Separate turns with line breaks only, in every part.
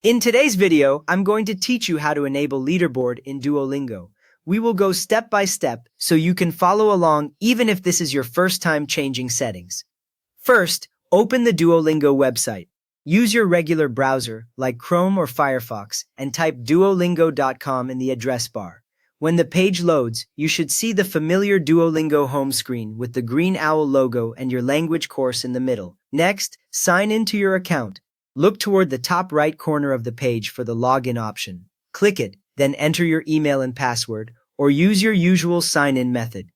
In today's video, I'm going to teach you how to enable Leaderboard in Duolingo. We will go step by step so you can follow along even if this is your first time changing settings. First, open the Duolingo website. Use your regular browser, like Chrome or Firefox, and type duolingo.com in the address bar. When the page loads, you should see the familiar Duolingo home screen with the green owl logo and your language course in the middle. Next, sign into your account. Look toward the top right corner of the page for the login option. Click it, then enter your email and password, or use your usual sign-in method.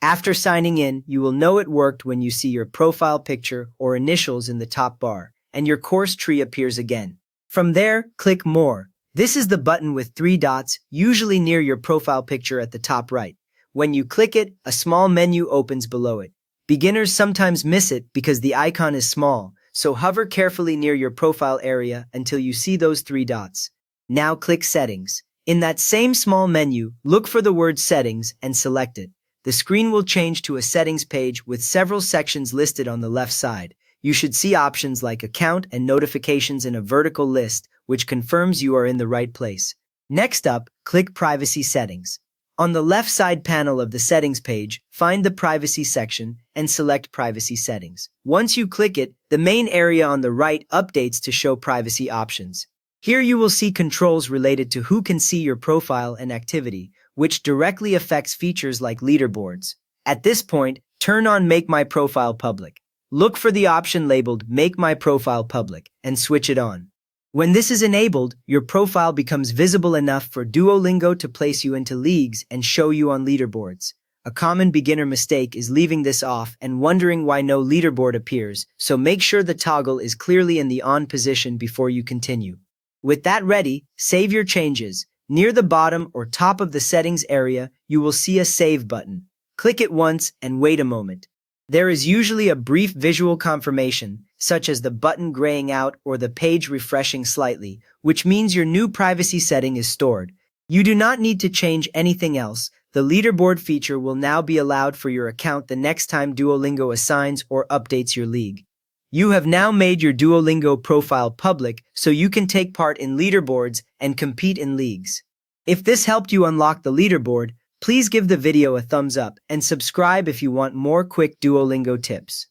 After signing in, you will know it worked when you see your profile picture or initials in the top bar, and your course tree appears again. From there, click More. This is the button with 3 dots, usually near your profile picture at the top right. When you click it, a small menu opens below it. Beginners sometimes miss it because the icon is small, so hover carefully near your profile area until you see those 3 dots. Now click Settings. In that same small menu, look for the word Settings and select it. The screen will change to a settings page with several sections listed on the left side. You should see options like Account and Notifications in a vertical list, which confirms you are in the right place. Next up, click Privacy Settings. On the left side panel of the settings page, find the Privacy section and select Privacy Settings. Once you click it, the main area on the right updates to show privacy options. Here you will see controls related to who can see your profile and activity, which directly affects features like leaderboards. At this point, turn on Make My Profile Public. Look for the option labeled Make My Profile Public and switch it on. When this is enabled, your profile becomes visible enough for Duolingo to place you into leagues and show you on leaderboards. A common beginner mistake is leaving this off and wondering why no leaderboard appears, so make sure the toggle is clearly in the on position before you continue. With that ready, save your changes. Near the bottom or top of the settings area, you will see a Save button. Click it once and wait a moment. There is usually a brief visual confirmation, such as the button graying out or the page refreshing slightly, which means your new privacy setting is stored. You do not need to change anything else. The leaderboard feature will now be allowed for your account the next time Duolingo assigns or updates your league. You have now made your Duolingo profile public so you can take part in leaderboards and compete in leagues. If this helped you unlock the leaderboard, please give the video a thumbs up and subscribe if you want more quick Duolingo tips.